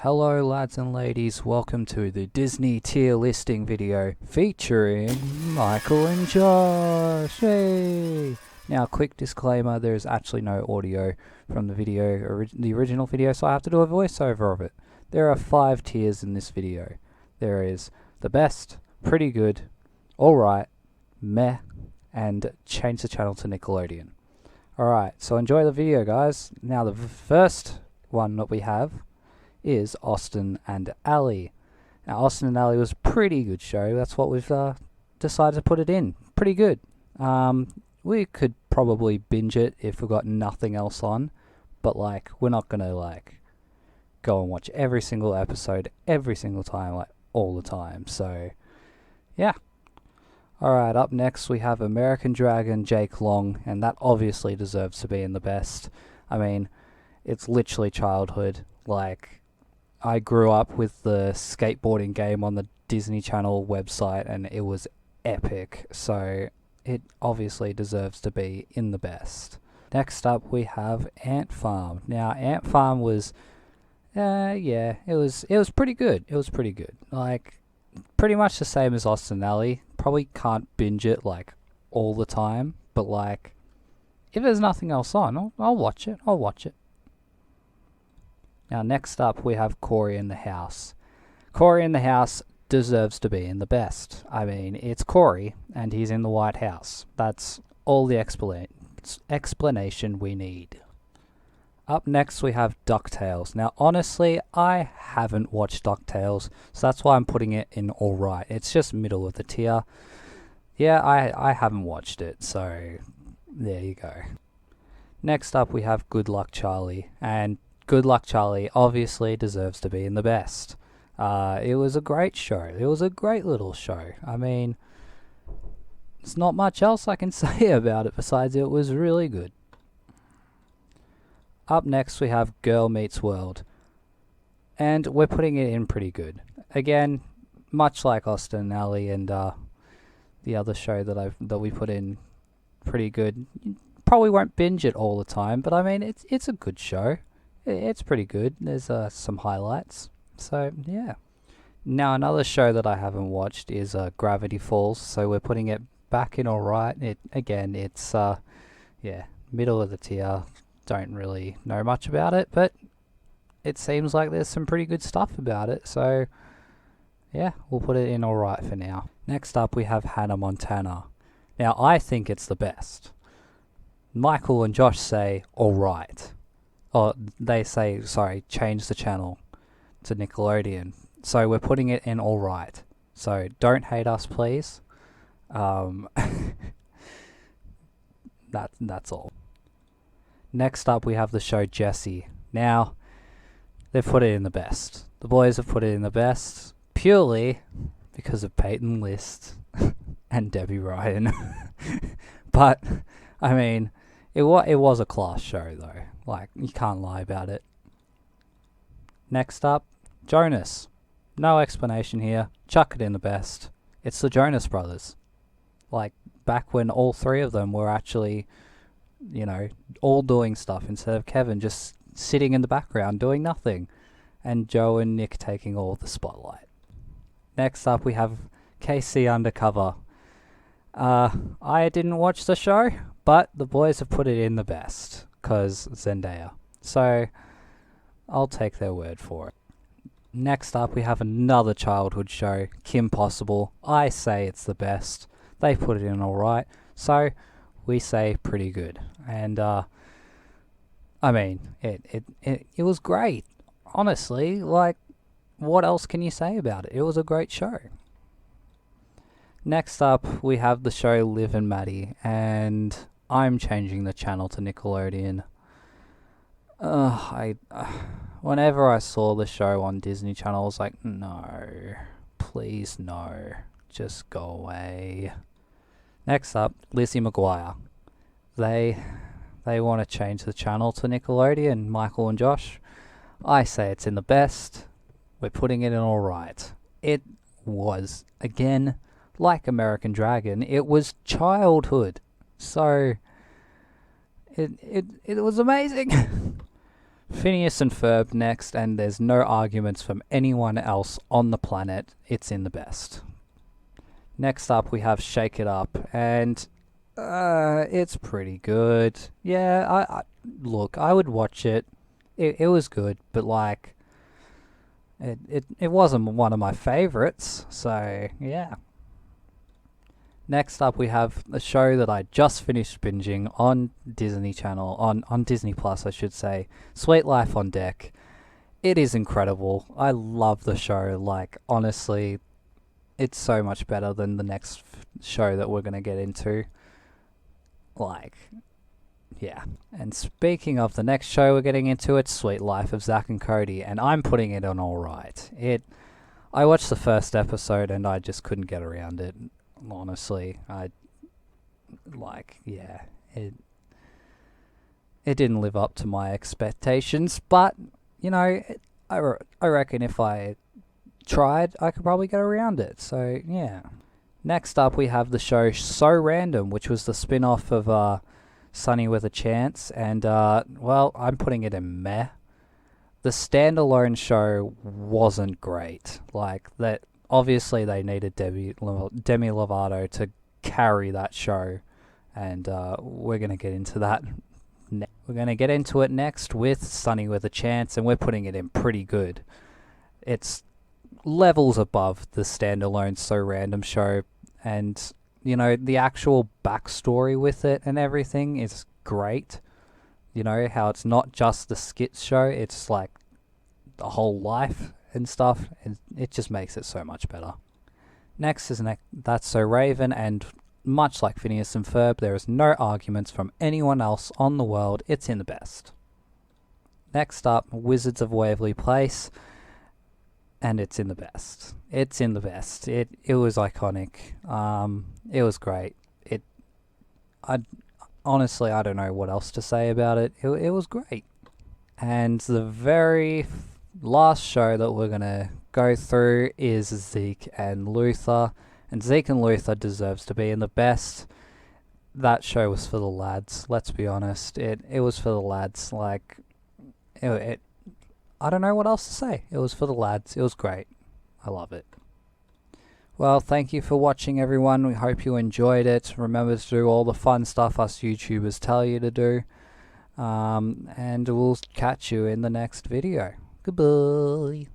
Hello lads and ladies, welcome to the Disney tier listing video featuring Michael and Josh. Hey! Now quick disclaimer, there is actually no audio from the video, the original video, so I have to do a voiceover of it. There are 5 tiers in this video. There is the best, pretty good, alright, meh, and change the channel to Nickelodeon. Alright, so enjoy the video guys. Now the first one that we have is Austin and Ally. Now Austin and Ally was a pretty good show. That's what we've decided to put it in. Pretty good. We could probably binge it if we got nothing else on, but like we're not gonna like go and watch every single episode every single time, like all the time. So yeah. Alright, up next we have American Dragon Jake Long, and that obviously deserves to be in the best. I mean, it's literally childhood. Like, I grew up with the skateboarding game on the Disney Channel website and it was epic, so it obviously deserves to be in the best. Next up we have Ant Farm. Now Ant Farm was it was pretty good. It was pretty good. Like, pretty much the same as Austin and Ally. Probably can't binge it like all the time, but like if there's nothing else on, I'll watch it. Now next up we have Cory in the House. Cory in the House deserves to be in the best. I mean, it's Cory and he's in the White House. That's all the explanation we need. Up next we have DuckTales. Now honestly, I haven't watched DuckTales, so that's why I'm putting it in alright. It's just middle of the tier. Yeah, I haven't watched it, so there you go. Next up we have Good Luck Charlie, and Good Luck Charlie obviously deserves to be in the best. It was a great show. It was a great little show. I mean, there's not much else I can say about it besides it was really good. Up next we have Girl Meets World, and we're putting it in pretty good. Again, much like Austin and Ally and the other show that we put in, pretty good. You probably won't binge it all the time, but I mean it's a good show. It's pretty good. There's some highlights. So yeah. Now another show that I haven't watched is Gravity Falls, so we're putting it back in alright. It's middle of the tier. Don't really know much about it, but it seems like there's some pretty good stuff about it, so yeah, we'll put it in alright for now. Next up we have Hannah Montana. Now I think it's the best. Michael and Josh say alright. Or they say, sorry, change the channel to Nickelodeon. So we're putting it in alright. So don't hate us, please. That's all. Next up we have the show Jessie. Now, they've put it in the best. The boys have put it in the best purely because of Peyton List and Debbie Ryan. But, I mean, it was a class show though. Like, you can't lie about it. Next up, Jonas. No explanation here. Chuck it in the best. It's the Jonas Brothers. Like, back when all 3 of them were actually, you know, all doing stuff instead of Kevin just sitting in the background doing nothing. And Joe and Nick taking all the spotlight. Next up, we have KC Undercover. I didn't watch the show, but the boys have put it in the best. Because Zendaya. So, I'll take their word for it. Next up, we have another childhood show, Kim Possible. I say it's the best. They put it in alright. So, we say pretty good. And, I mean, it was great. Honestly, like, what else can you say about it? It was a great show. Next up, we have the show Liv and Maddie. And I'm changing the channel to Nickelodeon. Whenever I saw the show on Disney Channel, I was like, no, please no, just go away. Next up, Lizzie McGuire. They want to change the channel to Nickelodeon, Michael and Josh. I say it's in the best. We're putting it in alright. It was, again, like American Dragon, it was childhood. So, it was amazing. Phineas and Ferb next, and there's no arguments from anyone else on the planet. It's in the best. Next up, we have Shake It Up, and it's pretty good. Yeah, look, I would watch it. It was good, but like, it wasn't one of my favorites. So yeah. Next up, we have a show that I just finished binging on Disney Channel, on Disney Plus, I should say. Sweet Life on Deck. It is incredible. I love the show. Like, honestly, it's so much better than the next show that we're going to get into. Like, yeah. And speaking of the next show we're getting into, it's Sweet Life of Zack and Cody, and I'm putting it on alright. I watched the first episode and I just couldn't get around it. Honestly, it didn't live up to my expectations, but you know, I reckon if I tried, I could probably get around it. So yeah. Next up, we have the show So Random, which was the spin-off of Sunny with a Chance, and well, I'm putting it in meh. The standalone show wasn't great. Like that. Obviously, they needed Demi Lovato to carry that show, and we're going to get into that. We're going to get into it next with Sunny with a Chance, and we're putting it in pretty good. It's levels above the standalone So Random show, and you know, the actual backstory with it and everything is great. You know, how it's not just the skit show, it's like the whole life and stuff, and it just makes it so much better. Next is That's So Raven, and much like Phineas and Ferb, there is no arguments from anyone else on the world. It's in the best. Next up, Wizards of Waverly Place, and it's in the best. It's in the best. It was iconic. It was great. Honestly, I don't know what else to say about it. It was great. And the very last show that we're going to go through is Zeke and Luther. And Zeke and Luther deserves to be in the best. That show was for the lads, let's be honest. It was for the lads. Like, I don't know what else to say. It was for the lads. It was great. I love it. Well, thank you for watching, everyone. We hope you enjoyed it. Remember to do all the fun stuff us YouTubers tell you to do. And we'll catch you in the next video. Goodbye.